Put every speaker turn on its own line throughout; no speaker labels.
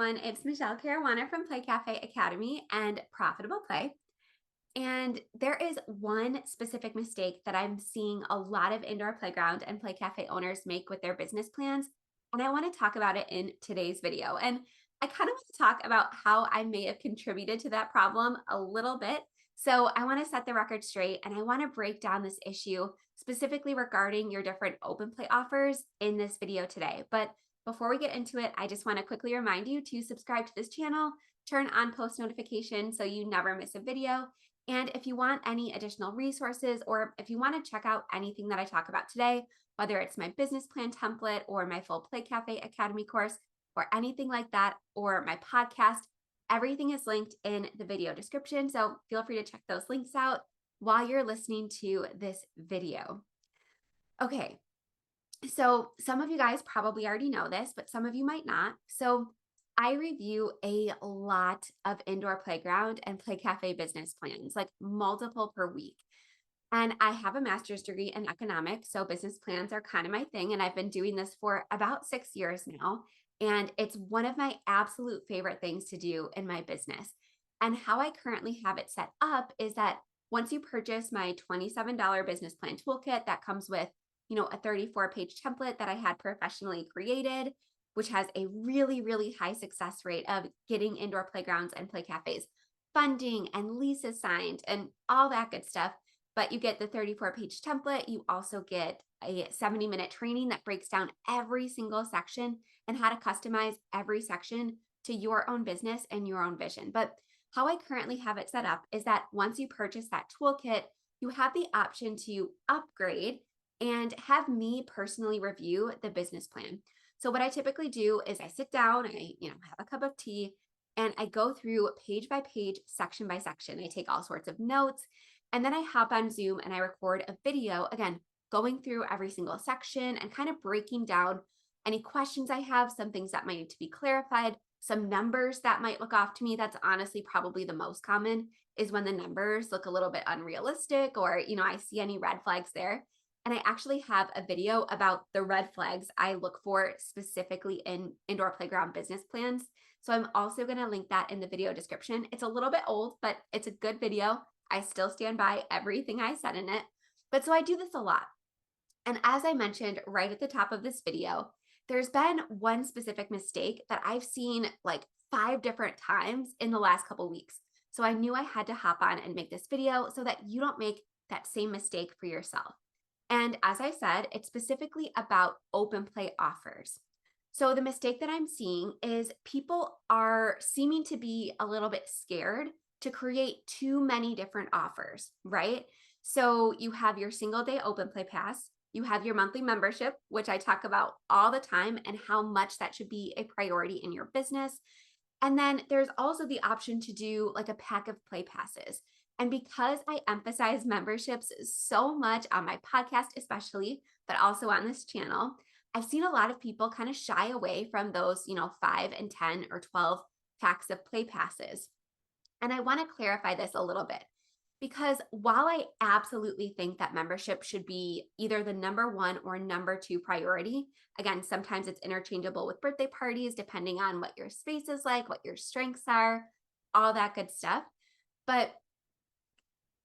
everyone. It's Michelle Caruana from Play Cafe Academy and Profitable Play. And there is one specific mistake that I'm seeing a lot of indoor playground and play cafe owners make with their business plans. And I want to talk about it in today's video. And I kind of want to talk about how I may have contributed to that problem a little bit. So I want to set the record straight and I want to break down this issue specifically regarding your different open play offers in this video today. But before we get into it, I just want to quickly remind you to subscribe to this channel, turn on post notifications so you never miss a video. And if you want any additional resources or if you want to check out anything that I talk about today, whether it's my business plan template or my full Play Cafe Academy course or anything like that, or my podcast, everything is linked in the video description. So feel free to check those links out while you're listening to this video. Okay, so some of you guys probably already know this, but some of you might not. So I review a lot of indoor playground and play cafe business plans, like multiple per week. And I have a master's degree in economics, so business plans are kind of my thing. And I've been doing this for about 6 years now. And it's one of my absolute favorite things to do in my business. And how I currently have it set up is that once you purchase my $27 business plan toolkit that comes with, a 34-page template that I had professionally created, which has a really, really high success rate of getting indoor playgrounds and play cafes funding and leases signed and all that good stuff. But you get the 34-page template. You also get a 70-minute training that breaks down every single section and how to customize every section to your own business and your own vision. But how I currently have it set up is that once you purchase that toolkit, you have the option to upgrade and have me personally review the business plan. So what I typically do is I sit down, I have a cup of tea, and I go through page by page, section by section. I take all sorts of notes, and then I hop on Zoom and I record a video, again, going through every single section and kind of breaking down any questions I have, some things that might need to be clarified, some numbers that might look off to me. That's honestly probably the most common, is when the numbers look a little bit unrealistic or, I see any red flags there. And I actually have a video about the red flags I look for specifically in indoor playground business plans. So I'm also going to link that in the video description. It's a little bit old, but it's a good video. I still stand by everything I said in it. But so I do this a lot. And as I mentioned right at the top of this video, there's been one specific mistake that I've seen like 5 different times in the last couple weeks. So I knew I had to hop on and make this video so that you don't make that same mistake for yourself. And as I said, it's specifically about open play offers. So the mistake that I'm seeing is people are seeming to be a little bit scared to create too many different offers, right? So you have your single day open play pass, you have your monthly membership, which I talk about all the time and how much that should be a priority in your business. And then there's also the option to do like a pack of play passes. And because I emphasize memberships so much on my podcast, especially, but also on this channel, I've seen a lot of people kind of shy away from those, 5 and 10 or 12 packs of play passes. And I want to clarify this a little bit because while I absolutely think that membership should be either the number 1 or number 2 priority, again, sometimes it's interchangeable with birthday parties, depending on what your space is like, what your strengths are, all that good stuff. But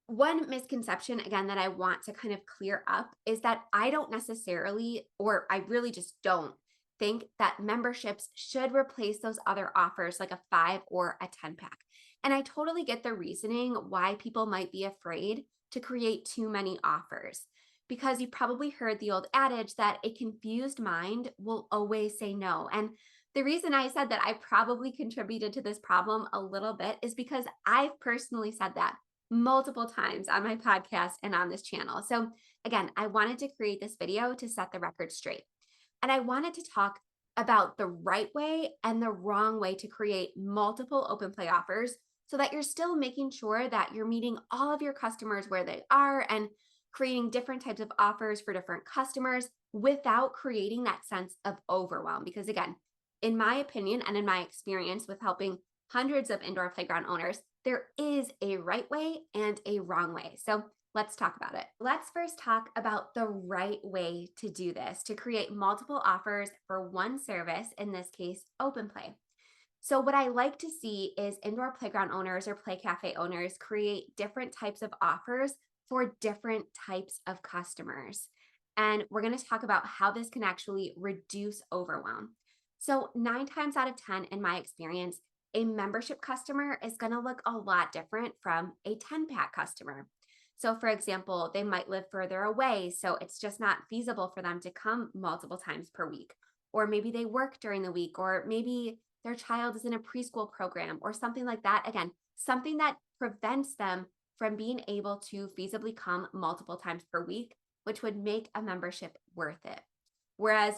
one misconception, again, that I want to kind of clear up is that I don't necessarily, or I really just don't think that memberships should replace those other offers like a 5 or a 10 pack. And I totally get the reasoning why people might be afraid to create too many offers, because you probably heard the old adage that a confused mind will always say no. And the reason I said that I probably contributed to this problem a little bit is because I've personally said that multiple times on my podcast and on this channel. So again, I wanted to create this video to set the record straight. And I wanted to talk about the right way and the wrong way to create multiple open play offers so that you're still making sure that you're meeting all of your customers where they are and creating different types of offers for different customers without creating that sense of overwhelm. Because again, in my opinion and in my experience with helping hundreds of indoor playground owners, there is a right way and a wrong way. So let's talk about it. Let's first talk about the right way to do this, to create multiple offers for one service, in this case, open play. So, what I like to see is indoor playground owners or play cafe owners create different types of offers for different types of customers. And we're going to talk about how this can actually reduce overwhelm. So, 9 times out of 10, in my experience, a membership customer is going to look a lot different from a 10-pack customer. So, for example, they might live further away, so it's just not feasible for them to come multiple times per week. Or maybe they work during the week, or maybe their child is in a preschool program or something like that. Again, something that prevents them from being able to feasibly come multiple times per week, which would make a membership worth it. Whereas,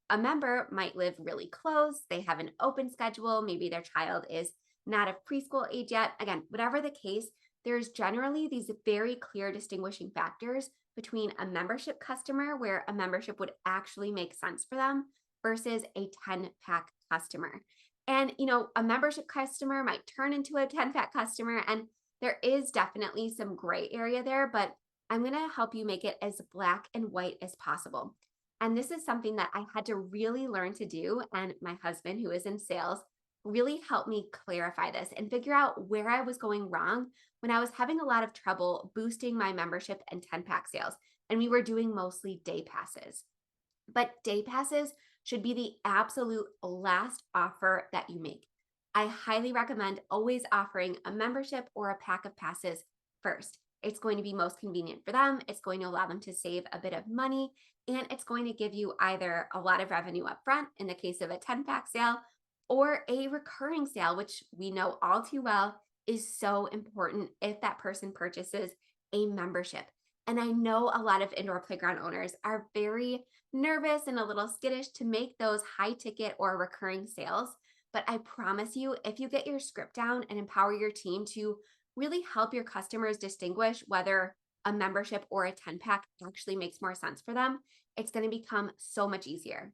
a member might live really close, they have an open schedule, maybe their child is not of preschool age yet. Again, whatever the case, there's generally these very clear distinguishing factors between a membership customer where a membership would actually make sense for them versus a 10-pack customer. And, a membership customer might turn into a 10-pack customer. And there is definitely some gray area there, but I'm going to help you make it as black and white as possible. And this is something that I had to really learn to do. And my husband, who is in sales, really helped me clarify this and figure out where I was going wrong when I was having a lot of trouble boosting my membership and 10-pack sales. And we were doing mostly day passes. But day passes should be the absolute last offer that you make. I highly recommend always offering a membership or a pack of passes first. It's going to be most convenient for them. It's going to allow them to save a bit of money, and it's going to give you either a lot of revenue up front in the case of a 10-pack sale or a recurring sale, which we know all too well is so important if that person purchases a membership. And I know a lot of indoor playground owners are very nervous and a little skittish to make those high ticket or recurring sales. But I promise you, if you get your script down and empower your team to really help your customers distinguish whether a membership or a 10-pack actually makes more sense for them, it's going to become so much easier.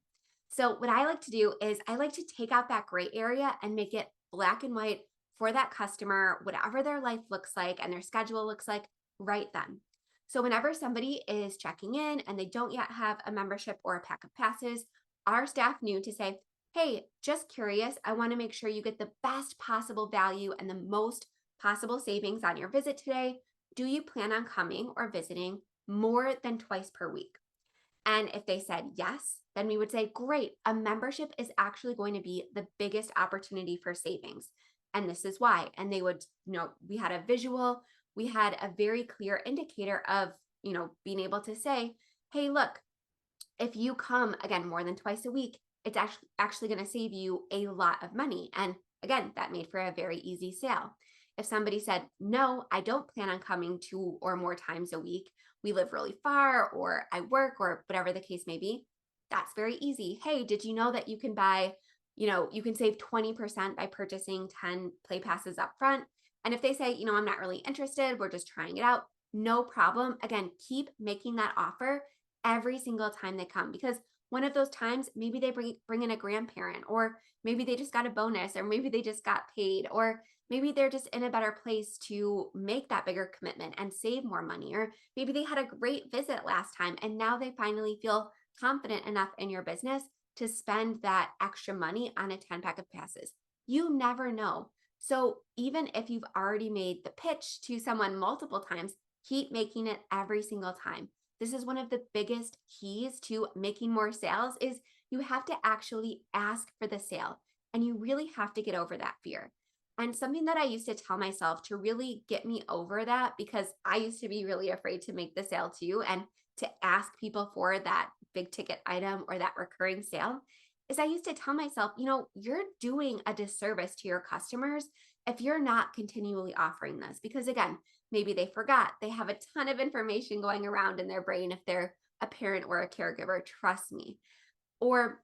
So, what I like to do is I like to take out that gray area and make it black and white for that customer, whatever their life looks like and their schedule looks like right then. So, whenever somebody is checking in and they don't yet have a membership or a pack of passes, our staff knew to say, hey, just curious, I want to make sure you get the best possible value and the most possible savings on your visit today. Do you plan on coming or visiting more than twice per week? And if they said yes, then we would say, great, a membership is actually going to be the biggest opportunity for savings. And this is why. And they would, we had a visual, we had a very clear indicator of, being able to say, hey, look, if you come again more than twice a week, it's actually going to save you a lot of money. And again, that made for a very easy sale. If somebody said, no, I don't plan on coming 2 or more times a week, we live really far, or I work, or whatever the case may be, that's very easy. Hey, did you know that you can buy, you can save 20% by purchasing 10 play passes up front? And if they say, I'm not really interested, we're just trying it out, no problem. Again, keep making that offer every single time they come, because one of those times, maybe they bring in a grandparent, or maybe they just got a bonus, or maybe they just got paid, or maybe they're just in a better place to make that bigger commitment and save more money, or maybe they had a great visit last time and now they finally feel confident enough in your business to spend that extra money on a 10-pack of passes. You never know. So even if you've already made the pitch to someone multiple times, keep making it every single time. This is one of the biggest keys to making more sales is you have to actually ask for the sale, and you really have to get over that fear. And something that I used to tell myself to really get me over that, because I used to be really afraid to make the sale too and to ask people for that big ticket item or that recurring sale, is I used to tell myself, you're doing a disservice to your customers if you're not continually offering this. Because again, maybe they forgot, they have a ton of information going around in their brain if they're a parent or a caregiver, trust me. Or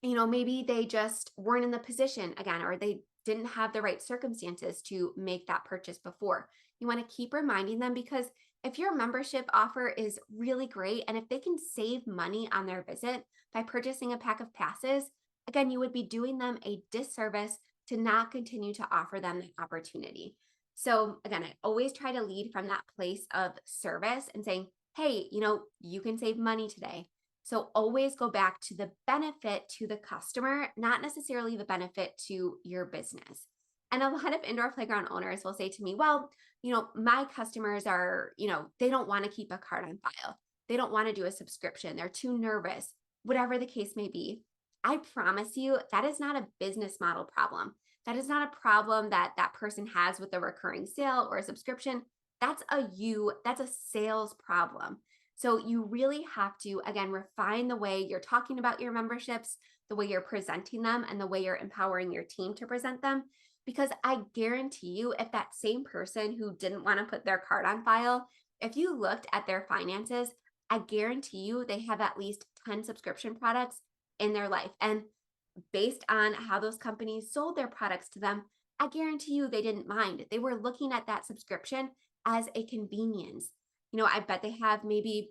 maybe they just weren't in the position again, or they didn't have the right circumstances to make that purchase before. You want to keep reminding them, because if your membership offer is really great and if they can save money on their visit by purchasing a pack of passes, again, you would be doing them a disservice to not continue to offer them the opportunity. So again, I always try to lead from that place of service and saying, hey, you can save money today. So always go back to the benefit to the customer, not necessarily the benefit to your business. And a lot of indoor playground owners will say to me, well, my customers are, they don't want to keep a card on file. They don't want to do a subscription. They're too nervous, whatever the case may be. I promise you that is not a business model problem. That is not a problem that that person has with a recurring sale or a subscription. That's a sales problem. So you really have to, again, refine the way you're talking about your memberships, the way you're presenting them, and the way you're empowering your team to present them. Because I guarantee you, if that same person who didn't want to put their card on file, if you looked at their finances, I guarantee you they have at least 10 subscription products in their life. And based on how those companies sold their products to them, I guarantee you they didn't mind. They were looking at that subscription as a convenience. I bet they have, maybe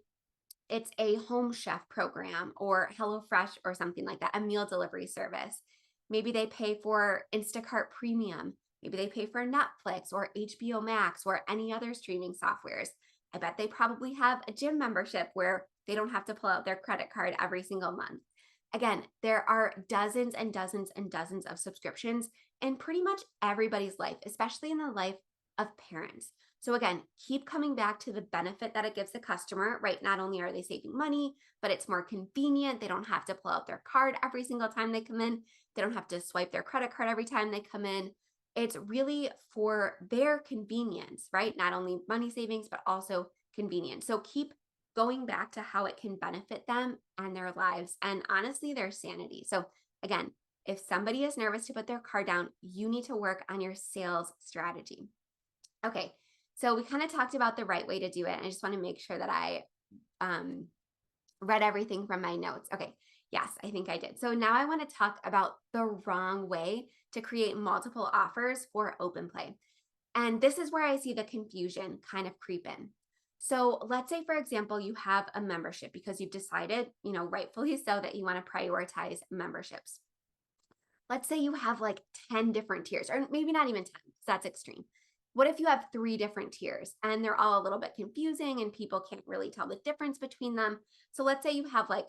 it's a home chef program or HelloFresh or something like that, a meal delivery service. Maybe they pay for Instacart Premium. Maybe they pay for Netflix or HBO Max or any other streaming softwares. I bet they probably have a gym membership where they don't have to pull out their credit card every single month. Again, there are dozens and dozens and dozens of subscriptions in pretty much everybody's life, especially in the life of parents. So again, keep coming back to the benefit that it gives the customer, right? Not only are they saving money, but it's more convenient. They don't have to pull out their card every single time they come in. They don't have to swipe their credit card every time they come in. It's really for their convenience, right? Not only money savings, but also convenience. So keep going back to how it can benefit them and their lives and honestly their sanity. So again, if somebody is nervous to put their card down, you need to work on your sales strategy. Okay, so we kind of talked about the right way to do it. I just want to make sure that I read everything from my notes. Okay, yes, I think I did. So now I want to talk about the wrong way to create multiple offers for open play. And this is where I see the confusion kind of creep in. So let's say, for example, you have a membership because you've decided, rightfully so, that you want to prioritize memberships. Let's say you have like 10 different tiers, or maybe not even 10, because that's extreme. What if you have 3 different tiers and they're all a little bit confusing and people can't really tell the difference between them? So let's say you have like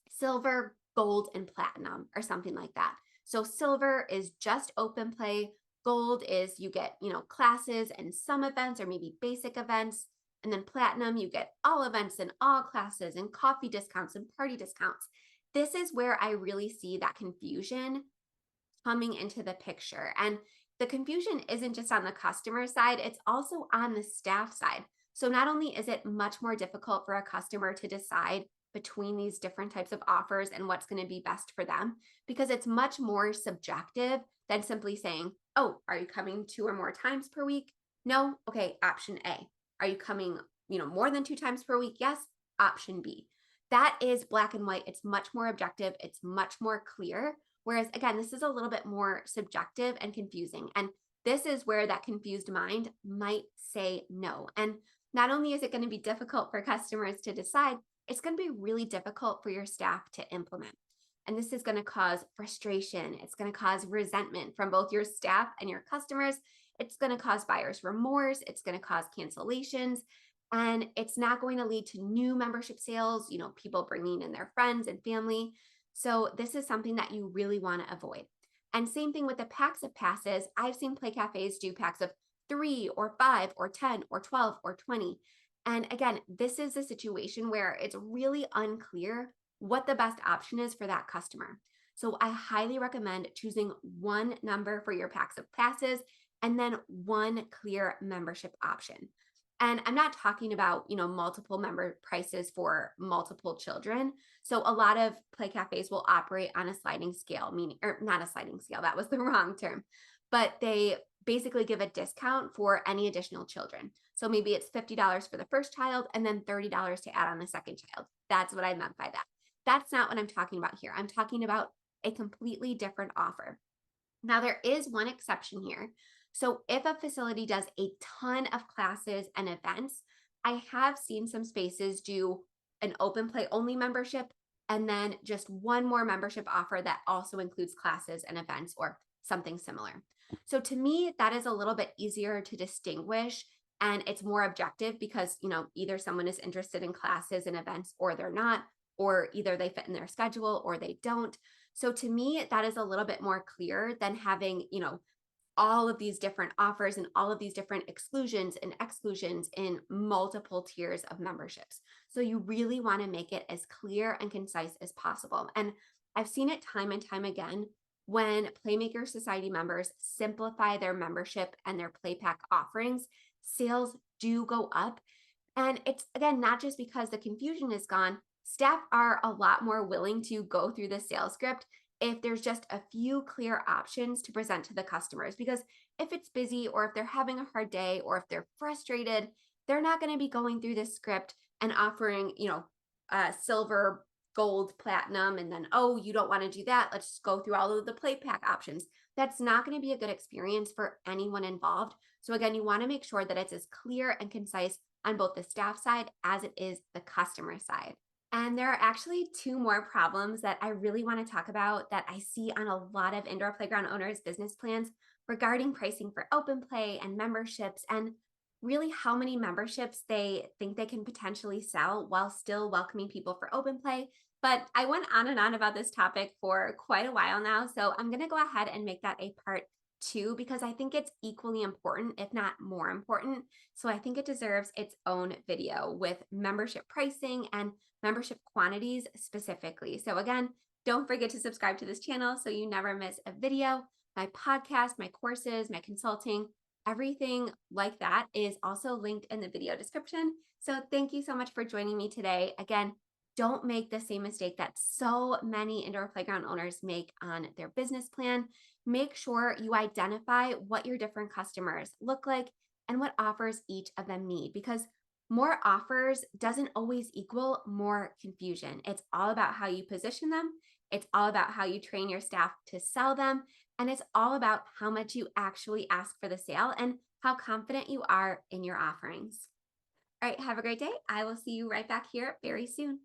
silver, gold, and platinum or something like that. So silver is just open play. Gold is you get, classes and some events or maybe basic events. And then platinum, you get all events and all classes and coffee discounts and party discounts. This is where I really see that confusion coming into the picture. And the confusion isn't just on the customer side, it's also on the staff side. So not only is it much more difficult for a customer to decide between these different types of offers and what's going to be best for them, because it's much more subjective than simply saying, oh, are you coming 2 or more times per week? No. Okay, option A. Are you coming, more than 2 times per week? Yes. Option B. That is black and white. It's much more objective. It's much more clear. Whereas again, this is a little bit more subjective and confusing. And this is where that confused mind might say no. And not only is it going to be difficult for customers to decide, it's going to be really difficult for your staff to implement. And this is going to cause frustration. It's going to cause resentment from both your staff and your customers. It's going to cause buyer's remorse. It's going to cause cancellations. And it's not going to lead to new membership sales, people bringing in their friends and family. So this is something that you really want to avoid. And same thing with the packs of passes. I've seen play cafes do packs of 3 or 5 or 10 or 12 or 20. And again, this is a situation where it's really unclear what the best option is for that customer. So I highly recommend choosing one number for your packs of passes and then one clear membership option. And I'm not talking about, multiple member prices for multiple children. So a lot of play cafes will operate on a sliding scale, meaning, or not a sliding scale, that was the wrong term, but they basically give a discount for any additional children. So maybe it's $50 for the first child and then $30 to add on the second child. That's what I meant by that. That's not what I'm talking about here. I'm talking about a completely different offer. Now, there is one exception here. So if a facility does a ton of classes and events, I have seen some spaces do an open play only membership and then just one more membership offer that also includes classes and events or something similar. So to me, that is a little bit easier to distinguish and it's more objective because, either someone is interested in classes and events or they're not, or either they fit in their schedule or they don't. So to me, that is a little bit more clear than having, all of these different offers and all of these different exclusions and exclusions in multiple tiers of memberships. So you really want to make it as clear and concise as possible. And I've seen it time and time again when Playmaker Society members simplify their membership and their play pack offerings, sales do go up. And it's again not just because the confusion is gone, staff are a lot more willing to go through the sales script if there's just a few clear options to present to the customers. Because if it's busy or if they're having a hard day or if they're frustrated, they're not going to be going through this script and offering, silver, gold, platinum, and then, oh, you don't want to do that. Let's just go through all of the play pack options. That's not going to be a good experience for anyone involved. So, again, you want to make sure that it's as clear and concise on both the staff side as it is the customer side. And there are actually two more problems that I really want to talk about that I see on a lot of indoor playground owners' business plans regarding pricing for open play and memberships, and really how many memberships they think they can potentially sell while still welcoming people for open play. But I went on and on about this topic for quite a while now. So I'm going to go ahead and make that a part two because I think it's equally important, if not more important. So I think it deserves its own video with membership pricing and membership quantities specifically. So again, don't forget to subscribe to this channel so you never miss a video. My podcast, my courses, my consulting, everything like that is also linked in the video description. So thank you so much for joining me today. Again, don't make the same mistake that so many indoor playground owners make on their business plan. Make sure you identify what your different customers look like and what offers each of them need, because more offers doesn't always equal more confusion. It's all about how you position them. It's all about how you train your staff to sell them. And it's all about how much you actually ask for the sale and how confident you are in your offerings. All right, have a great day. I will see you right back here very soon.